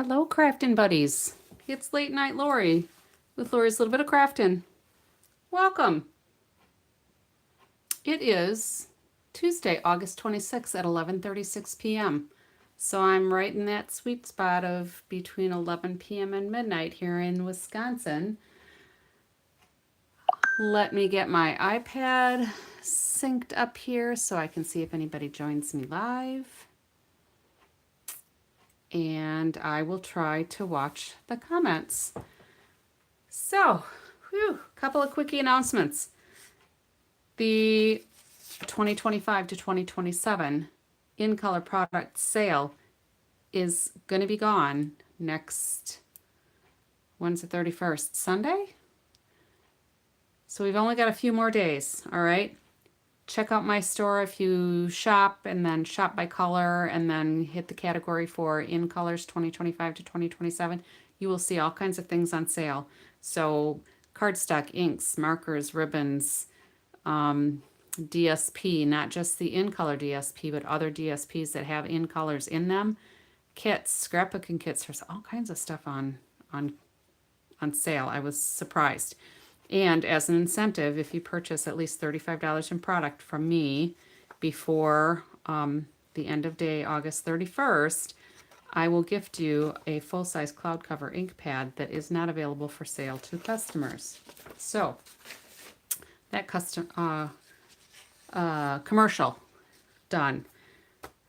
Hello, Craftin' buddies. It's Late Night Lori with Lori's Little Bit of Craftin'. Welcome. It is Tuesday, August 26th at 11:36 p.m. So I'm right in that sweet spot of between 11 p.m. and midnight here in Wisconsin. Let me get my iPad synced up here so I can see if anybody joins me live. And I will try to watch the comments. So, couple of quickie announcements. The 2025 to 2027 in color product sale is going to be gone next, when's the 31st? Sunday? So we've only got a few more days, all right? Check out my store if you shop and then shop by color and then hit the category for in colors 2025 to 2027. You will see all kinds of things on sale. So cardstock, inks, markers, ribbons, DSP, not just the in color DSP, but other DSPs that have in colors in them. Kits, scrapbooking kits, there's all kinds of stuff on sale. I was surprised. And as an incentive, if you purchase at least $35 in product from me before the end of day, August 31st, I will gift you a full-size cloud cover ink pad that is not available for sale to customers. So that commercial done.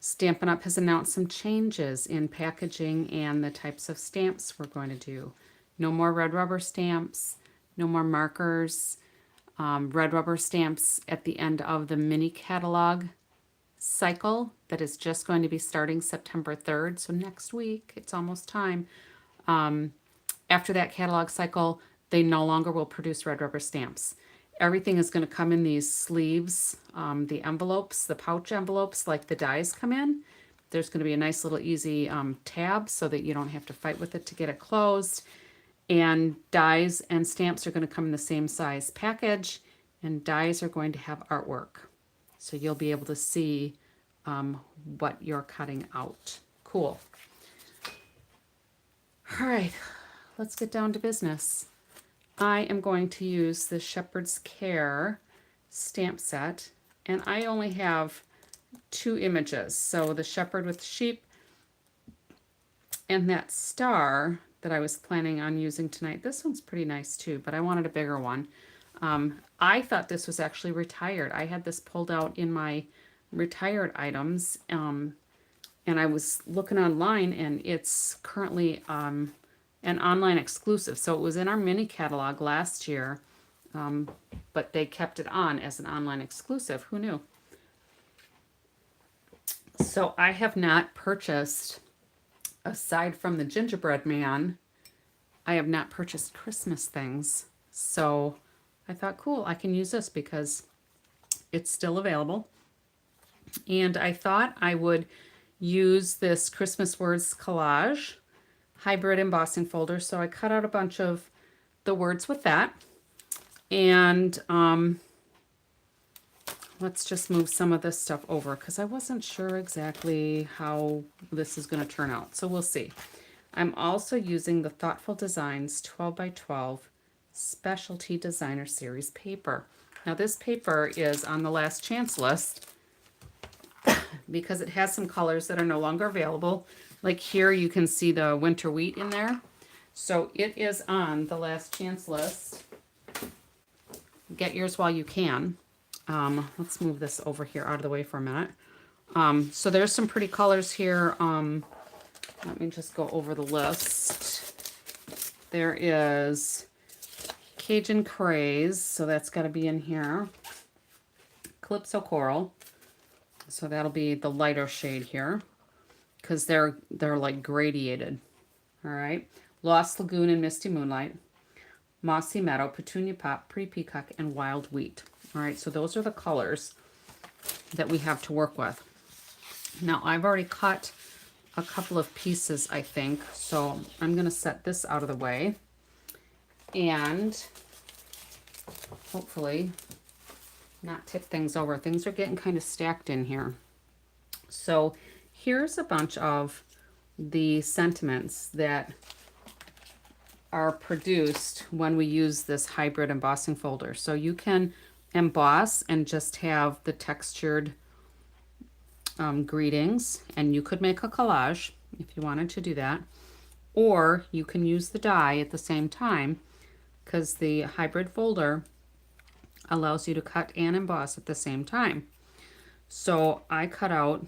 Stampin' Up! Has announced some changes in packaging and the types of stamps we're going to do. No more red rubber stamps. No more markers, red rubber stamps at the end of the mini catalog cycle that is just going to be starting September 3rd. So next week, it's almost time. After that catalog cycle, they no longer will produce red rubber stamps. Everything is going to come in these sleeves, the envelopes, the pouch envelopes, like the dies come in. There's going to be a nice little easy tab so that you don't have to fight with it to get it closed. And dies and stamps are going to come in the same size package, and dies are going to have artwork. So you'll be able to see what you're cutting out. Cool. All right, let's get down to business. I am going to use the Shepherd's Care stamp set, and I only have 2 images. So the shepherd with the sheep and that star that I was planning on using tonight. This one's pretty nice too, but I wanted a bigger one. I thought this was actually retired. I had this pulled out in my retired items, and I was looking online, and it's currently an online exclusive. So it was in our mini catalog last year, but they kept it on as an online exclusive. Who knew? So I have not purchased, aside from the gingerbread man, I have not purchased Christmas things. So I thought, cool, I can use this because it's still available. And I thought I would use this Christmas words collage hybrid embossing folder. So I cut out a bunch of the words with that. And let's just move some of this stuff over because I wasn't sure exactly how this is going to turn out. So we'll see. I'm also using the Thoughtful Designs 12 by 12 Specialty Designer Series paper. Now this paper is on the last chance list because it has some colors that are no longer available. Like here you can see the winter wheat in there. So it is on the last chance list. Get yours while you can. Let's move this over here out of the way for a minute. So there's some pretty colors here. Let me just go over the list. There is Cajun Craze, so that's got to be in here. Calypso Coral, so that'll be the lighter shade here because they're like gradiated. All right. Lost Lagoon and Misty Moonlight. Mossy Meadow, Petunia Pop, Pre-Peacock, and Wild Wheat. All right, so those are the colors that we have to work with. Now, I've already cut a couple of pieces, I think, so I'm going to set this out of the way and hopefully not tip things over. Things are getting kind of stacked in here. So here's a bunch of the sentiments that are produced when we use this hybrid embossing folder. So you can emboss and just have the textured greetings, and you could make a collage if you wanted to do that, or you can use the die at the same time, because the hybrid folder allows you to cut and emboss at the same time. So I cut out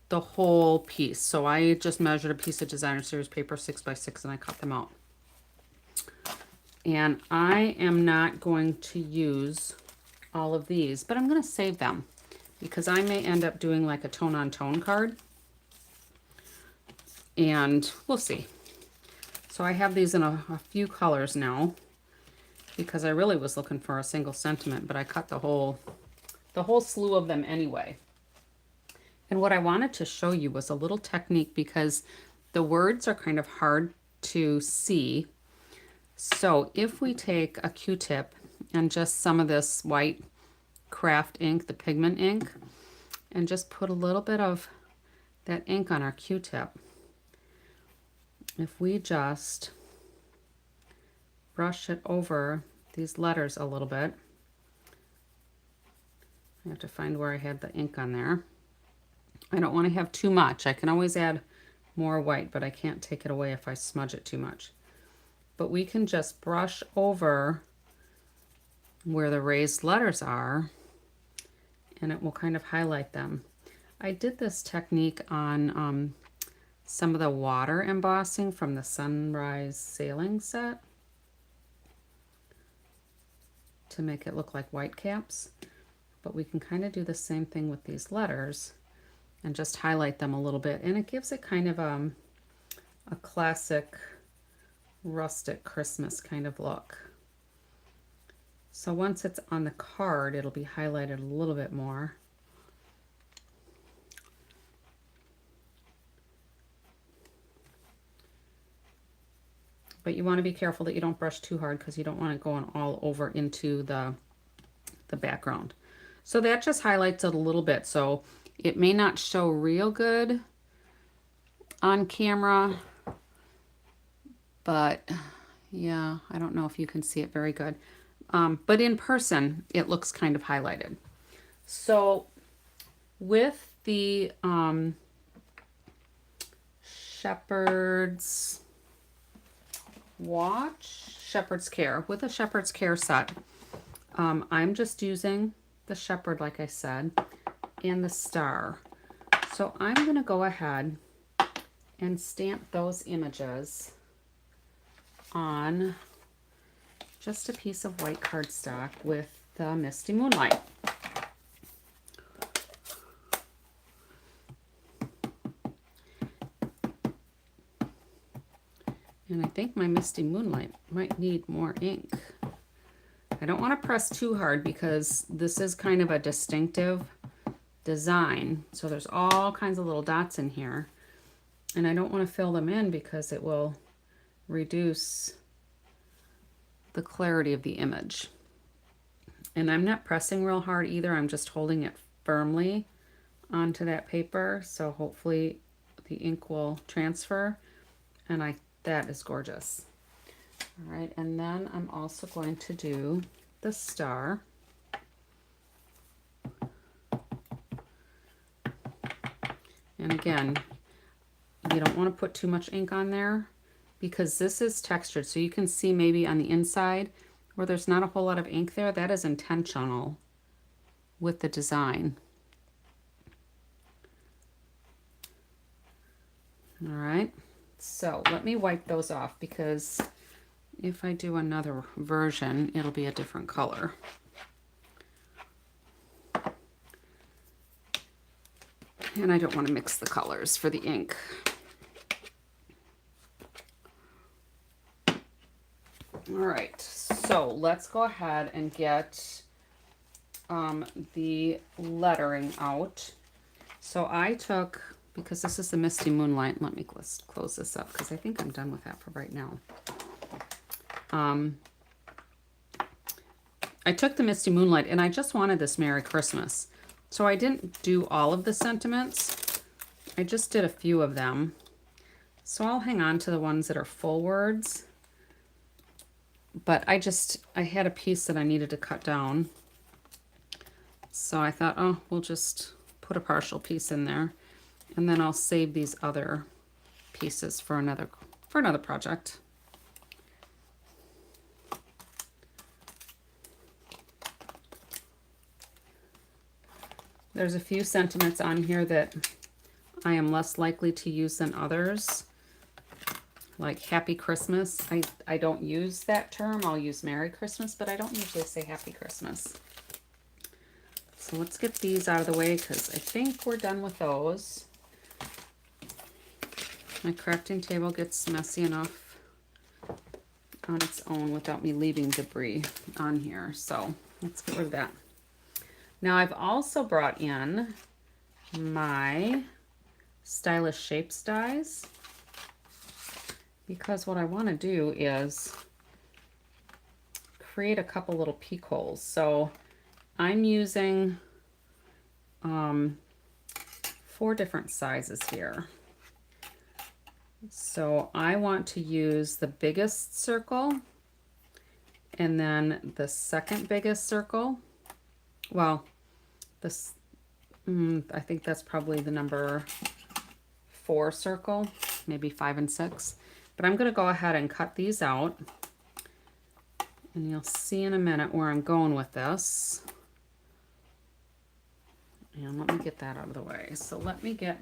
the whole piece. So I just measured a piece of designer series paper 6x6 and I cut them out. And I am not going to use all of these, but I'm going to save them because I may end up doing like a tone-on-tone card. And we'll see. So I have these in a few colors now because I really was looking for a single sentiment, but I cut the whole slew of them anyway. And what I wanted to show you was a little technique because the words are kind of hard to see. So if we take a Q-tip and just some of this white craft ink, the pigment ink, and just put a little bit of that ink on our Q-tip, if we just brush it over these letters a little bit, I have to find where I had the ink on there. I don't want to have too much. I can always add more white, but I can't take it away if I smudge it too much. But we can just brush over where the raised letters are, and it will kind of highlight them. I did this technique on some of the water embossing from the Sunrise Sailing set to make it look like white caps. But we can kind of do the same thing with these letters and just highlight them a little bit. And it gives it kind of a classic rustic Christmas kind of look. So once it's on the card, it'll be highlighted a little bit more. But you want to be careful that you don't brush too hard because you don't want it going all over into the background. So that just highlights it a little bit. So it may not show real good on camera, but yeah, I don't know if you can see it very good. But in person, it looks kind of highlighted. So with the Shepherd's Care, with a Shepherd's Care set, I'm just using the shepherd, like I said, and the star. So I'm going to go ahead and stamp those images on just a piece of white cardstock with the Misty Moonlight. And I think my Misty Moonlight might need more ink. I don't want to press too hard because this is kind of a distinctive design. So there's all kinds of little dots in here. And I don't want to fill them in because it will reduce the clarity of the image. And I'm not pressing real hard either. I'm just holding it firmly onto that paper. So hopefully the ink will transfer. And that is gorgeous. All right, and then I'm also going to do the star. And again, you don't want to put too much ink on there because this is textured. So you can see maybe on the inside where there's not a whole lot of ink there, that is intentional with the design. All right, so let me wipe those off because if I do another version, it'll be a different color. And I don't want to mix the colors for the ink. All right, so let's go ahead and get the lettering out. So I took, because this is the Misty Moonlight, let me close this up because I think I'm done with that for right now. I took the Misty Moonlight and I just wanted this Merry Christmas. So I didn't do all of the sentiments. I just did a few of them. So I'll hang on to the ones that are full words. But I had a piece that I needed to cut down. So I thought, oh, we'll just put a partial piece in there. And then I'll save these other pieces for another project. There's a few sentiments on here that I am less likely to use than others. Like Happy Christmas. I don't use that term. I'll use Merry Christmas, but I don't usually say Happy Christmas. So let's get these out of the way because I think we're done with those. My crafting table gets messy enough on its own without me leaving debris on here. So let's get rid of that. Now I've also brought in my Stylish Shapes dies because what I want to do is create a couple little peek holes. So I'm using 4 different sizes here. So I want to use the biggest circle and then the second biggest circle. Well, this, I think that's probably the number 4 circle, maybe 5 and 6. But I'm going to go ahead and cut these out. And you'll see in a minute where I'm going with this. And let me get that out of the way. So let me get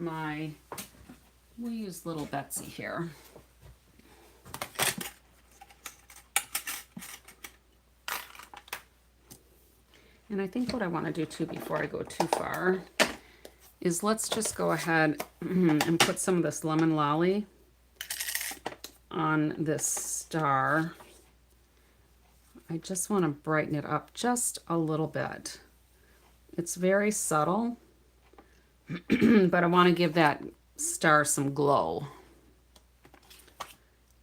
we'll use little Betsy here. And I think what I want to do too before I go too far is let's just go ahead and put some of this lemon lolly on this star. I just want to brighten it up just a little bit. It's very subtle, but I want to give that star some glow.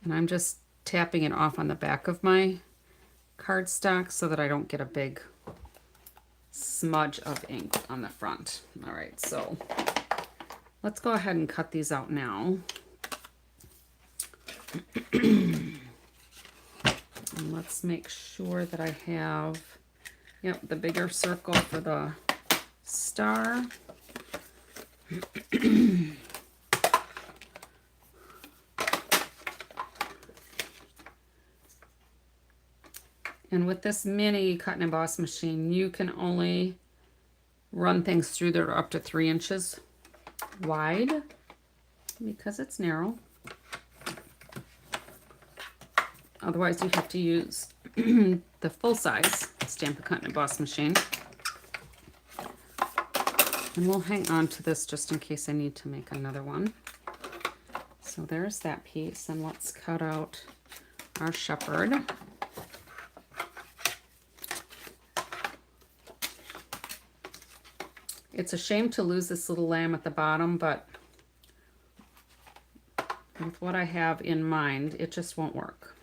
And I'm just tapping it off on the back of my cardstock so that I don't get a big smudge of ink on the front. All right, so let's go ahead and cut these out now. And let's make sure that I have, yep, the bigger circle for the star. And with this mini cut and emboss machine, you can only run things through that are up to 3 inches wide because it's narrow. Otherwise, you have to use the full-size Stampin' Cut and Emboss machine. And we'll hang on to this just in case I need to make another one. So there's that piece, and let's cut out our shepherd. It's a shame to lose this little lamb at the bottom, but with what I have in mind, it just won't work.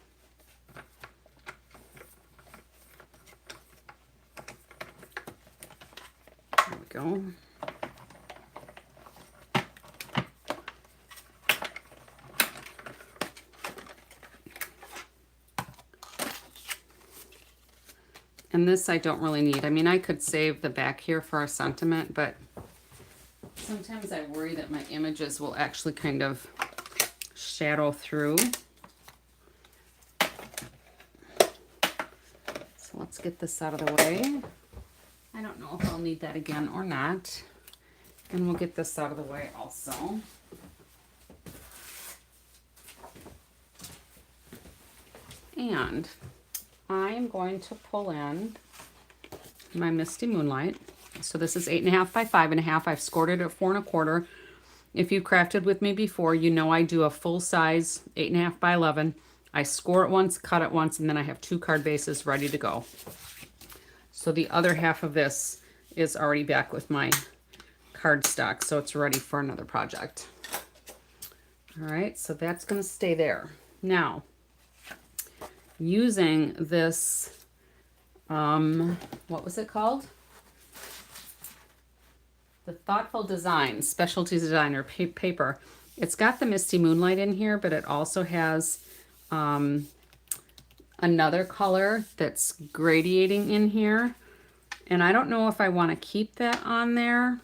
There we go. And this I don't really need. I mean, I could save the back here for a sentiment, but sometimes I worry that my images will actually kind of shadow through. So let's get this out of the way. I don't know if I'll need that again or not. And we'll get this out of the way also. And I'm going to pull in my Misty Moonlight. So this is 8.5 by 5.5. I've scored it at 4 1/4. If you've crafted with me before, you know I do a full size 8.5 by 11. I score it once, cut it once, and then I have 2 card bases ready to go. So the other half of this is already back with my cardstock, so it's ready for another project. All right, so that's going to stay there. Now, using this, what was it called? The Thoughtful Design Specialty Designer paper. It's got the Misty Moonlight in here, but it also has another color that's gradiating in here. And I don't know if I want to keep that on there.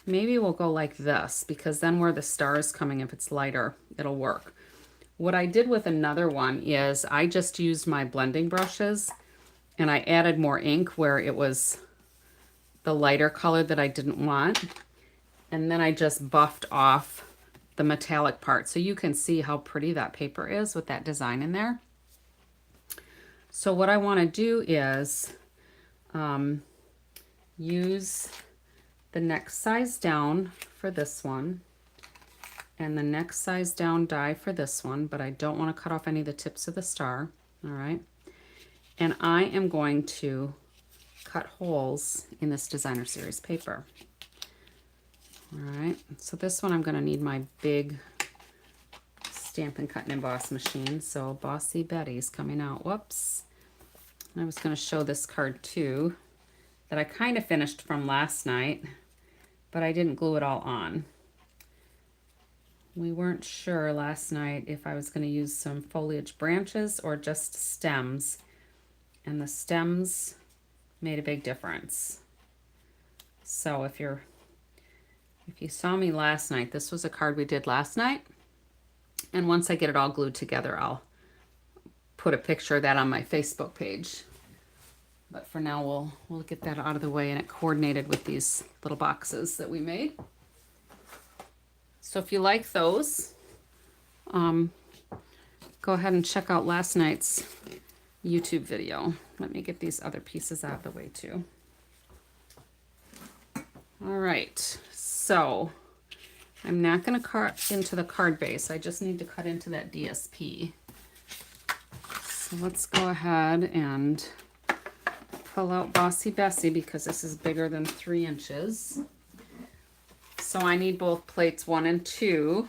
Maybe we'll go like this, because then where the star is coming, if it's lighter, it'll work. What I did with another one is I just used my blending brushes and I added more ink where it was the lighter color that I didn't want. And then I just buffed off the metallic part. So you can see how pretty that paper is with that design in there. So what I want to do is use the next size down for this one and the next size down die for this one, but I don't want to cut off any of the tips of the star. All right. And I am going to cut holes in this designer series paper. All right. So this one I'm going to need my big Stampin' Cut and Emboss machine. So Bossy Betty's coming out. Whoops. I was going to show this card too that I kind of finished from last night, but I didn't glue it all on. We weren't sure last night if I was going to use some foliage branches or just stems, and the stems made a big difference. So if you saw me last night, this was a card we did last night, and once I get it all glued together, I'll put a picture of that on my Facebook page. But for now, we'll get that out of the way, and it coordinated with these little boxes that we made. So if you like those, go ahead and check out last night's YouTube video. Let me get these other pieces out of the way too. All right, so I'm not going to cut into the card base. I just need to cut into that DSP. So let's go ahead and pull out Bossy Bessie because this is bigger than 3 inches. So I need both plates 1 and 2.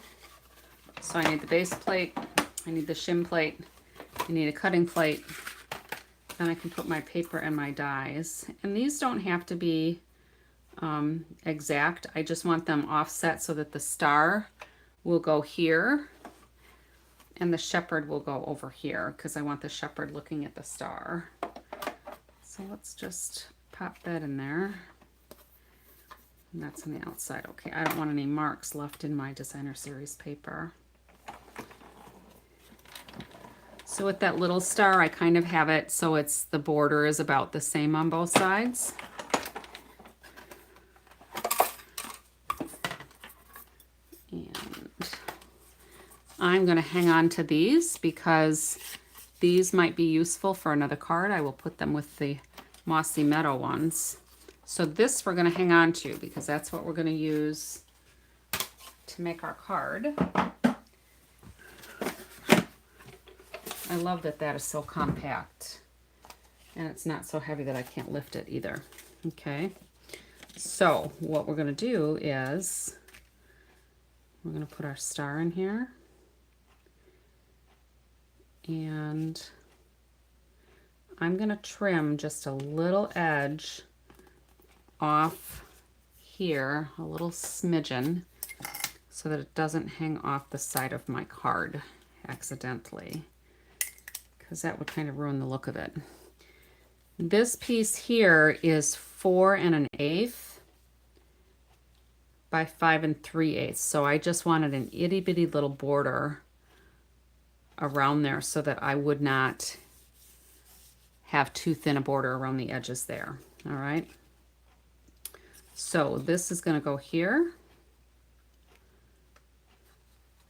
So I need the base plate, I need the shim plate, I need a cutting plate, then I can put my paper and my dies. And these don't have to be exact. I just want them offset so that the star will go here and the shepherd will go over here, because I want the shepherd looking at the star. So let's just pop that in there. And that's on the outside. Okay, I don't want any marks left in my designer series paper. So with that little star, I kind of have it so it's the border is about the same on both sides. And I'm going to hang on to these because these might be useful for another card. I will put them with the Mossy Meadow ones. So this we're going to hang on to because that's what we're going to use to make our card. I love that that is so compact and it's not so heavy that I can't lift it either. Okay, so what we're going to do is we're going to put our star in here, and I'm going to trim just a little edge off here, a little smidgen, so that it doesn't hang off the side of my card accidentally, because that would kind of ruin the look of it. This piece here is 4 1/8 by 5 3/8, so I just wanted an itty bitty little border around there so that I would not have too thin a border around the edges there. All right. So this is going to go here,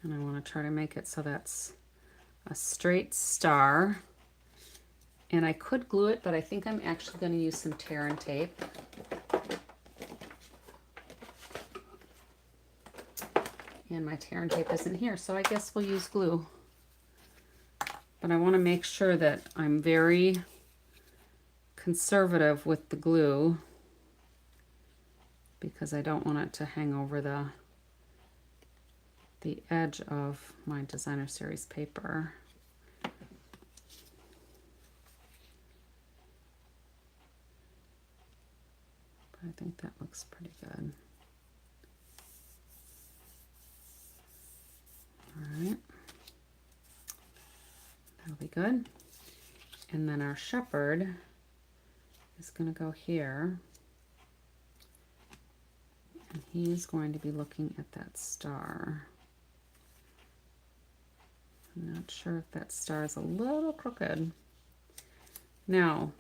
and I want to try to make it so that's a straight star. And I could glue it, but I think I'm actually going to use some tear and tape. And my tear and tape isn't here, so I guess we'll use glue. But I want to make sure that I'm very conservative with the glue, because I don't want it to hang over the edge of my designer series paper. But I think that looks pretty good. good. And then our shepherd is going to go here. And he's going to be looking at that star. I'm not sure if that star is a little crooked. Now,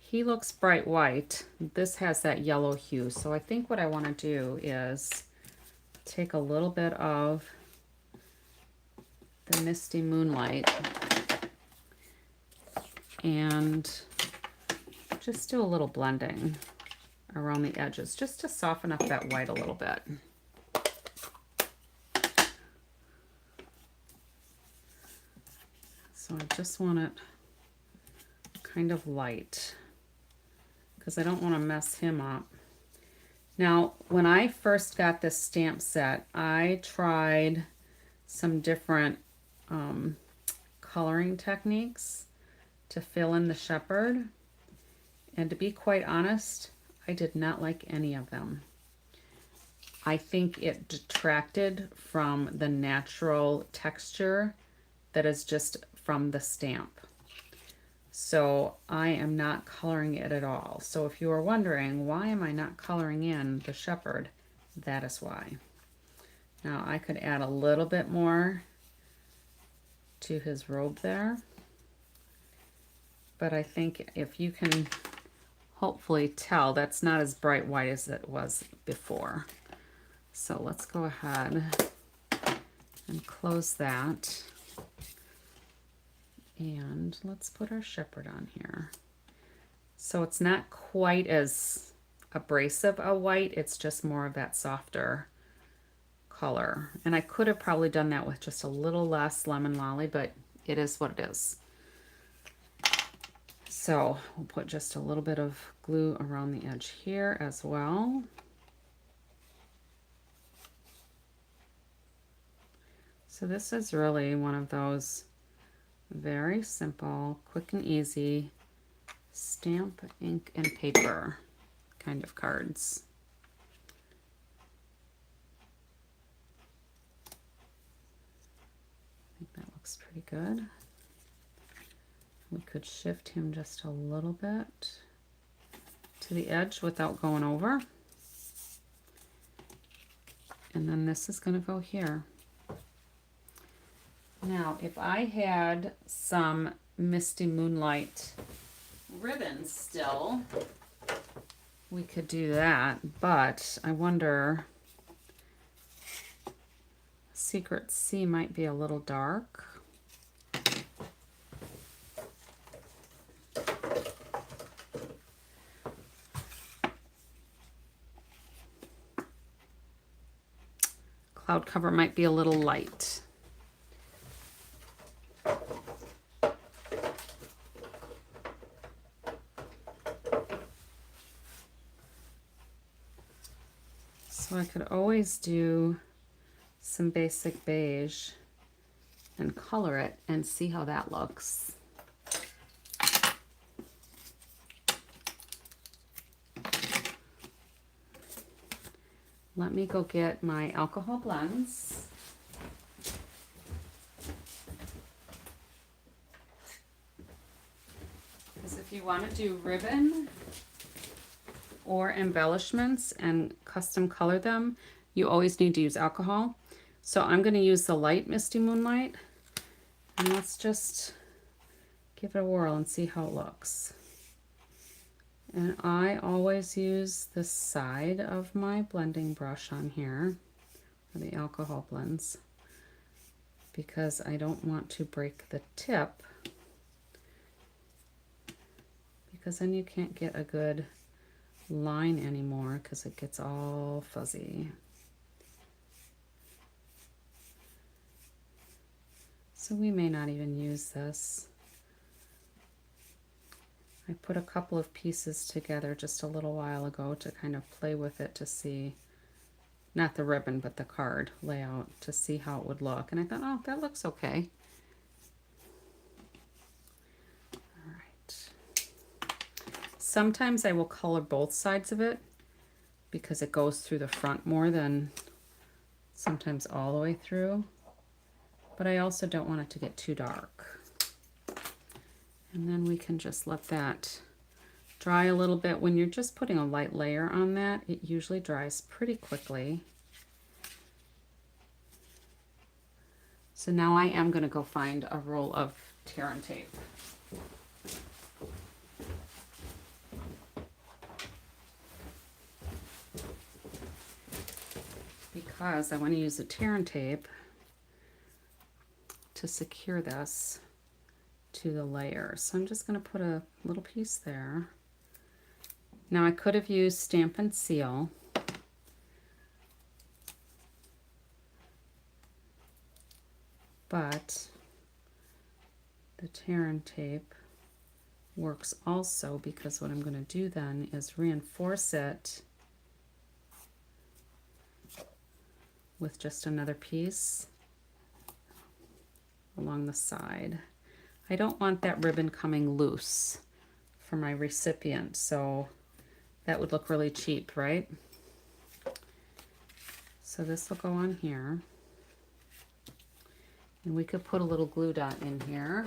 he looks bright white. This has that yellow hue. So I think what I want to do is take a little bit of the Misty Moonlight and just do a little blending around the edges just to soften up that white a little bit. So I just want it kind of light because I don't want to mess him up. Now, when I first got this stamp set, I tried some different coloring techniques to fill in the shepherd. And to be quite honest, I did not like any of them. I think it detracted from the natural texture that is just from the stamp. So I am not coloring it at all. So if you are wondering, why am I not coloring in the shepherd? That is why. Now I could add a little bit more to his robe there. But I think if you can hopefully tell, that's not as bright white as it was before. So let's go ahead and close that. And let's put our shepherd on here. So it's not quite as abrasive a white, it's just more of that softer color. And I could have probably done that with just a little less lemon lolly, but it is what it is. So we'll put just a little bit of glue around the edge here as well. So this is really one of those very simple, quick and easy stamp, ink, and paper kind of cards. I think that looks pretty good. We could shift him just a little bit to the edge without going over. And then this is going to go here. Now, if I had some Misty Moonlight ribbons still, we could do that, but I wonder, Secret C might be a little dark. Cloud cover might be a little light. So I could always do some basic beige and color it and see how that looks. Let me go get my alcohol blends. Because if you want to do ribbon or embellishments and custom color them, you always need to use alcohol. So I'm going to use the light Misty Moonlight, and let's just give it a whirl and see how it looks. And I always use the side of my blending brush on here for the alcohol blends because I don't want to break the tip, because then you can't get a good line anymore because it gets all fuzzy. So we may not even use this. I put a couple of pieces together just a little while ago to kind of play with it to see, not the ribbon, but the card layout, to see how it would look. And I thought, oh, that looks okay. All right. Sometimes I will color both sides of it because it goes through the front more than sometimes all the way through. But I also don't want it to get too dark. And then we can just let that dry a little bit. When you're just putting a light layer on that, it usually dries pretty quickly. So now I am going to go find a roll of tear and tape. Because I want to use the tear and tape to secure this to the layer. So I'm just going to put a little piece there. Now I could have used Stamp and Seal. But the tear and tape works also, because what I'm going to do then is reinforce it with just another piece along the side. I don't want that ribbon coming loose for my recipient, so that would look really cheap, right? So this will go on here. And we could put a little glue dot in here.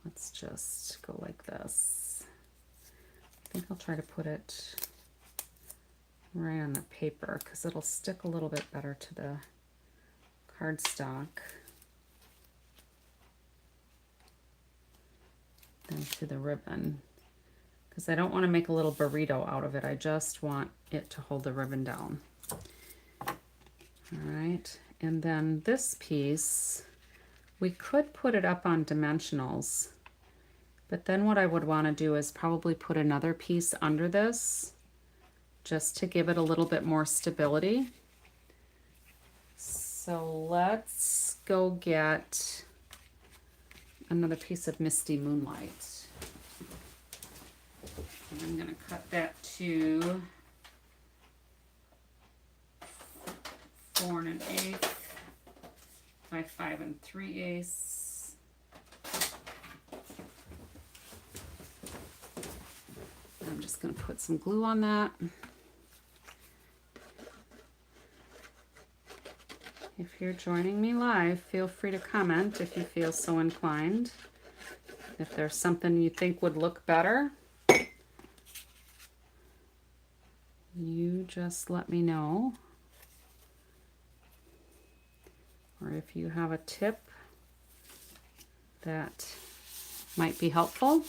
Let's just go like this. I think I'll try to put it right on the paper because it'll stick a little bit better to the cardstock than to the ribbon. Because I don't want to make a little burrito out of it. I just want it to hold the ribbon down. All right, and then this piece, we could put it up on dimensionals, but then what I would want to do is probably put another piece under this just to give it a little bit more stability. So let's go get another piece of Misty Moonlight. And I'm going to cut that to 4 1/8 by 5 3/8. I'm just going to put some glue on that. If you're joining me live, feel free to comment if you feel so inclined. If there's something you think would look better, you just let me know. Or if you have a tip that might be helpful.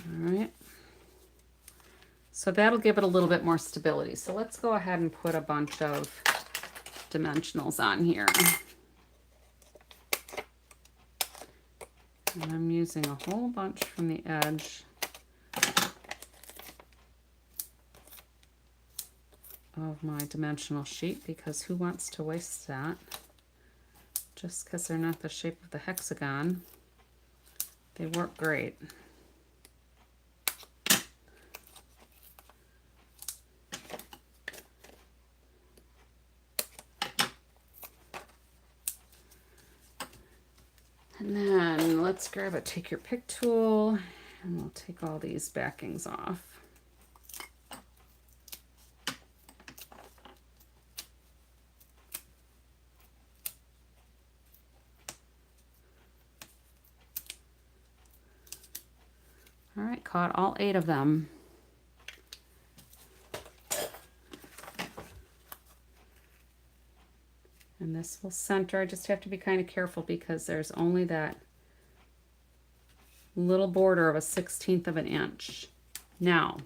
All right. So that'll give it a little bit more stability. So let's go ahead and put a bunch of dimensionals on here. And I'm using a whole bunch from the edge of my dimensional sheet, because who wants to waste that? Just because they're not the shape of the hexagon, they work great. And then let's grab a take your pick tool and we'll take all these backings off. All right, caught all 8 of them. And this will center. I just have to be kind of careful because there's only that little border of a 1/16 of an inch. Now,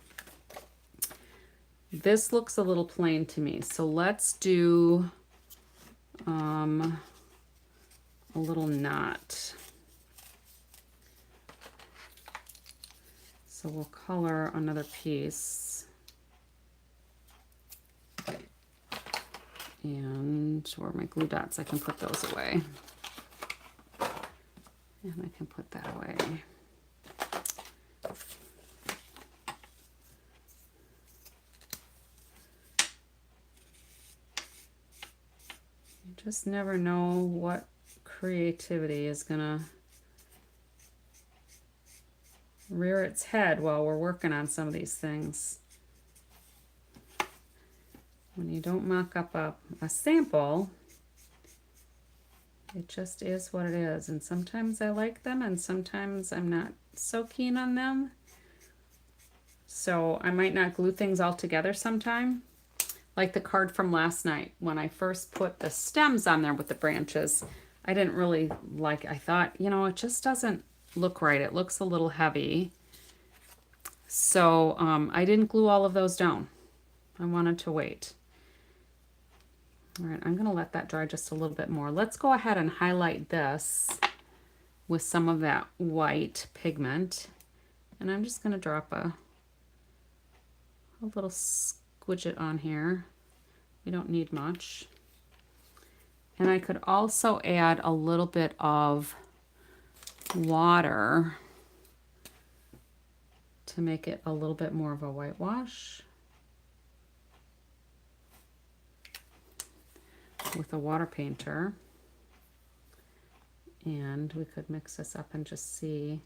this looks a little plain to me, so let's do a little knot. So we'll color another piece. And where are my glue dots? I can put those away. And I can put that away. You just never know what creativity is gonna rear its head while we're working on some of these things. when you don't mock up a sample, it just is what it is. And sometimes I like them and sometimes I'm not so keen on them. So I might not glue things all together sometime. Like the card from last night, when I first put the stems on there with the branches, I didn't really like, I thought, you know, it just doesn't look right. It looks a little heavy. So I didn't glue all of those down. I wanted to wait. All right, I'm gonna let that dry just a little bit more. Let's go ahead and highlight this with some of that white pigment. And I'm just gonna drop a little squidget on here. We don't need much. And I could also add a little bit of water to make it a little bit more of a whitewash with a water painter. And we could mix this up and just see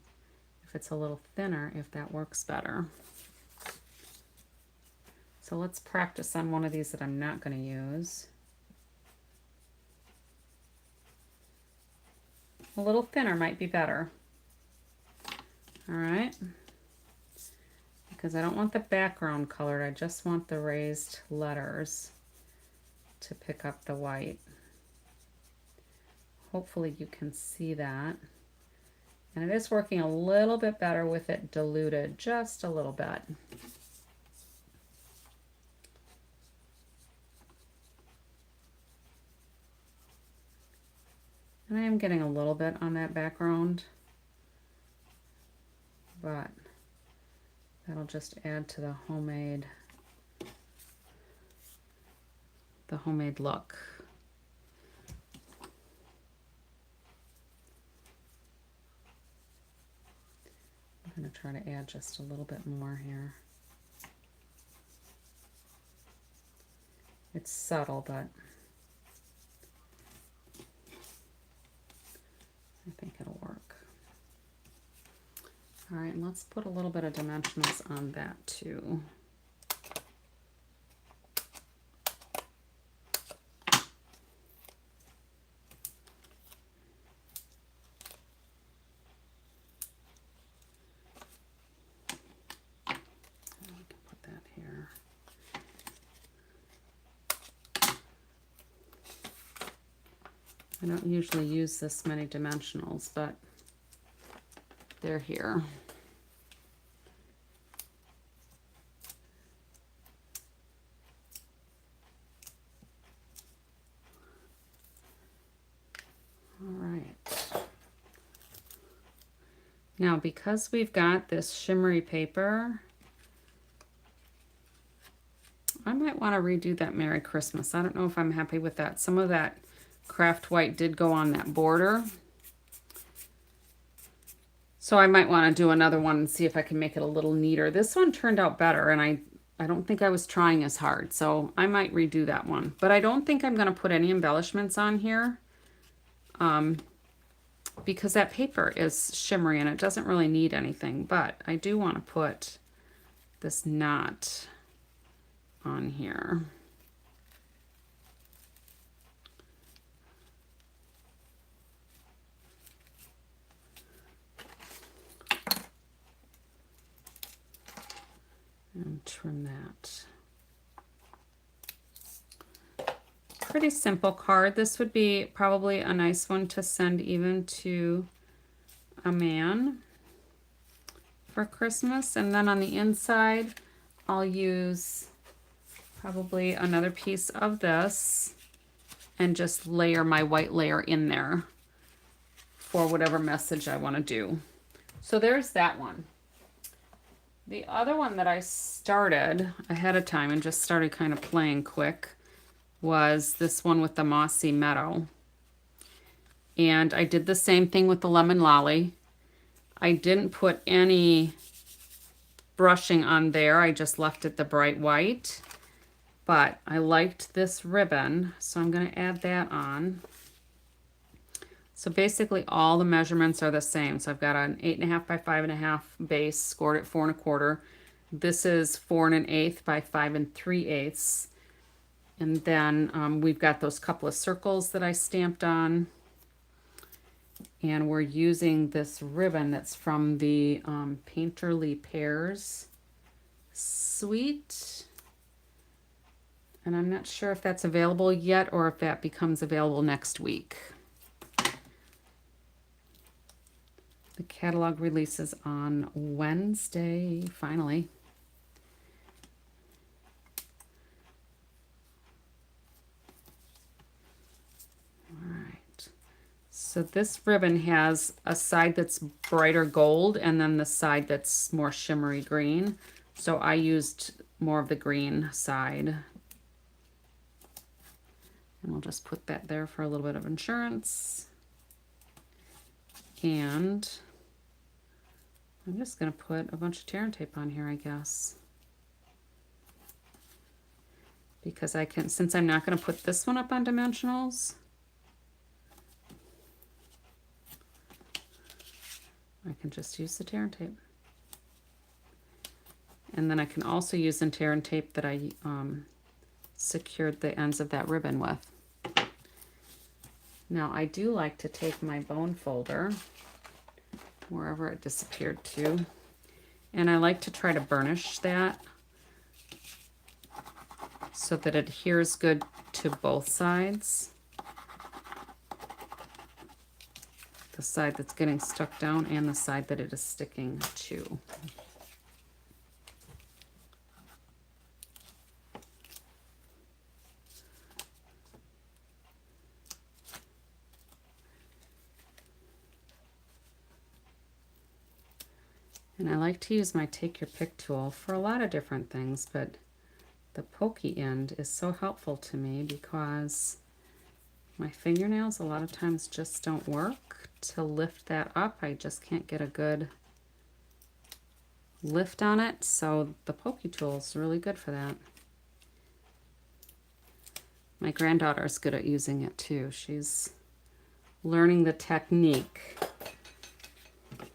if it's a little thinner, if that works better. So let's practice on one of these that I'm not going to use. A little thinner might be better. All right. Because I don't want the background colored, I just want the raised letters to pick up the white. Hopefully you can see that. And it is working a little bit better with it diluted, just a little bit. And I am getting a little bit on that background, but that'll just add to the homemade look. I'm going to try to add just a little bit more here. It's subtle, but I think it'll work. All right, and let's put a little bit of dimensionals on that too. We can put that here. I don't usually use this many dimensionals, but they're here. All right. Now, because we've got this shimmery paper, I might want to redo that Merry Christmas. I don't know if I'm happy with that. Some of that craft white did go on that border. So I might want to do another one and see if I can make it a little neater. This one turned out better, and I don't think I was trying as hard, so I might redo that one. But I don't think I'm going to put any embellishments on here because that paper is shimmery and it doesn't really need anything. But I do want to put this knot on here. And trim that. Pretty simple card. This would be probably a nice one to send even to a man for Christmas. And then on the inside, I'll use probably another piece of this and just layer my white layer in there for whatever message I want to do. So there's that one. The other one that I started ahead of time and just started kind of playing quick was this one with the Mossy Meadow. And I did the same thing with the Lemon Lolly. I didn't put any brushing on there. I just left it the bright white. But I liked this ribbon, so I'm going to add that on. So basically all the measurements are the same. So I've got an 8.5 by 5.5 base, scored at 4 1/4. This is 4 1/8 by 5 3/8. And then we've got those couple of circles that I stamped on. And we're using this ribbon that's from the Painterly Pears suite. And I'm not sure if that's available yet or if that becomes available next week. The catalog releases on Wednesday, finally. All right. So this ribbon has a side that's brighter gold and then the side that's more shimmery green. So I used more of the green side. And we'll just put that there for a little bit of insurance. And I'm just going to put a bunch of tear and tape on here, I guess. Because I can, since I'm not going to put this one up on dimensionals, I can just use the tear and tape. And then I can also use the tear and tape that I secured the ends of that ribbon with. Now I do like to take my bone folder, wherever it disappeared to, and I like to try to burnish that so that it adheres good to both sides. The side that's getting stuck down and the side that it is sticking to. And I like to use my Take Your Pick tool for a lot of different things, but the pokey end is so helpful to me because my fingernails a lot of times just don't work to lift that up. I just can't get a good lift on it, so the pokey tool is really good for that. My granddaughter is good at using it too. She's learning the technique.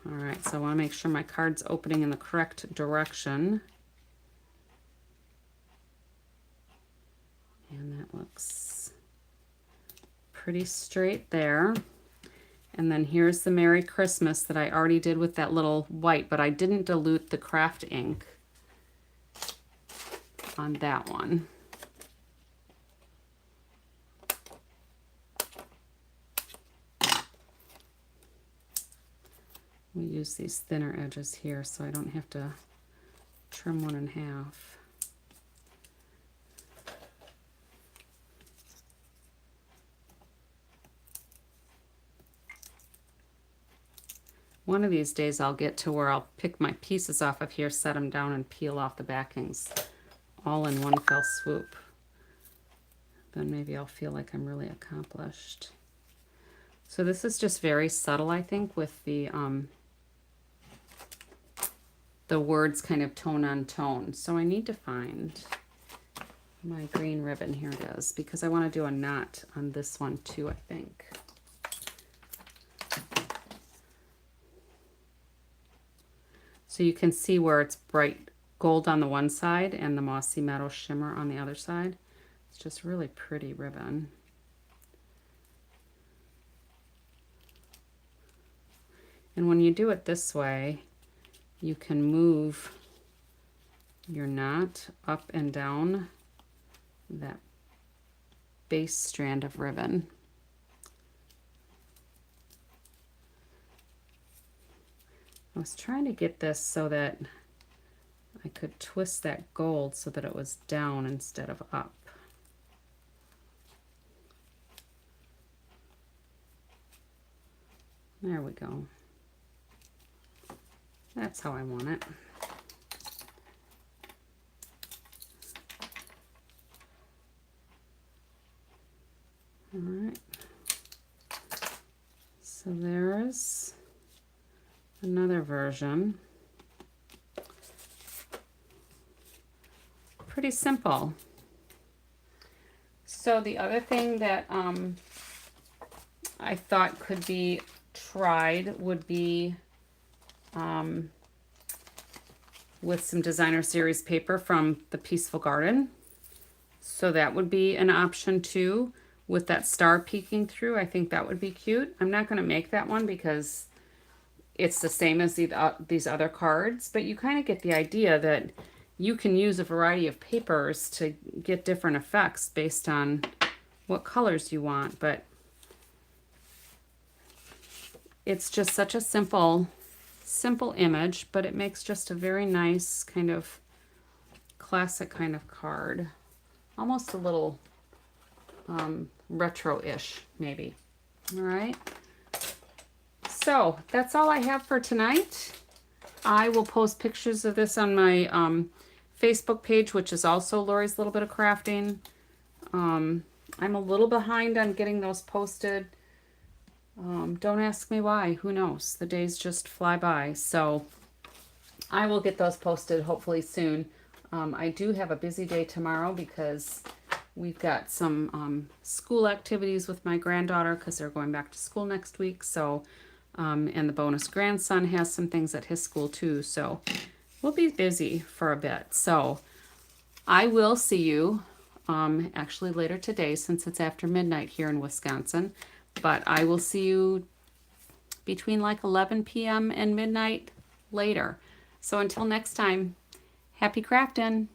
All right, so I want to make sure my card's opening in the correct direction. And that looks pretty straight there. And then here's the Merry Christmas that I already did with that little white, but I didn't dilute the craft ink on that one. We use these thinner edges here so I don't have to trim one in half. One of these days I'll get to where I'll pick my pieces off of here, set them down, and peel off the backings all in one fell swoop. Then maybe I'll feel like I'm really accomplished. So this is just very subtle, I think, with the words kind of tone on tone. So I need to find my green ribbon. Here it is, because I want to do a knot on this one too, I think. So you can see where it's bright gold on the one side and the mossy meadow shimmer on the other side. It's just really pretty ribbon. And when you do it this way, you can move your knot up and down that base strand of ribbon. I was trying to get this so that I could twist that gold so that it was down instead of up. There we go. That's how I want it. All right. So there's another version. Pretty simple. So the other thing that I thought could be tried would be with some designer series paper from the Peaceful Garden. So that would be an option too, with that star peeking through. I think that would be cute. I'm not going to make that one because it's the same as these other cards, but you kind of get the idea that you can use a variety of papers to get different effects based on what colors you want. But it's just such a simple image, but it makes just a very nice kind of classic kind of card. Almost a little retro-ish, maybe. All right. So that's all I have for tonight. I will post pictures of this on my Facebook page, which is also Lori's Little Bit of Crafting. I'm a little behind on getting those posted. Don't ask me why. Who knows? The days just fly by. So I will get those posted hopefully soon. I do have a busy day tomorrow because we've got some school activities with my granddaughter because they're going back to school next week. So, and the bonus grandson has some things at his school too. So we'll be busy for a bit. So I will see you actually later today since it's after midnight here in Wisconsin. But I will see you between like 11 p.m. and midnight later. So until next time, happy crafting!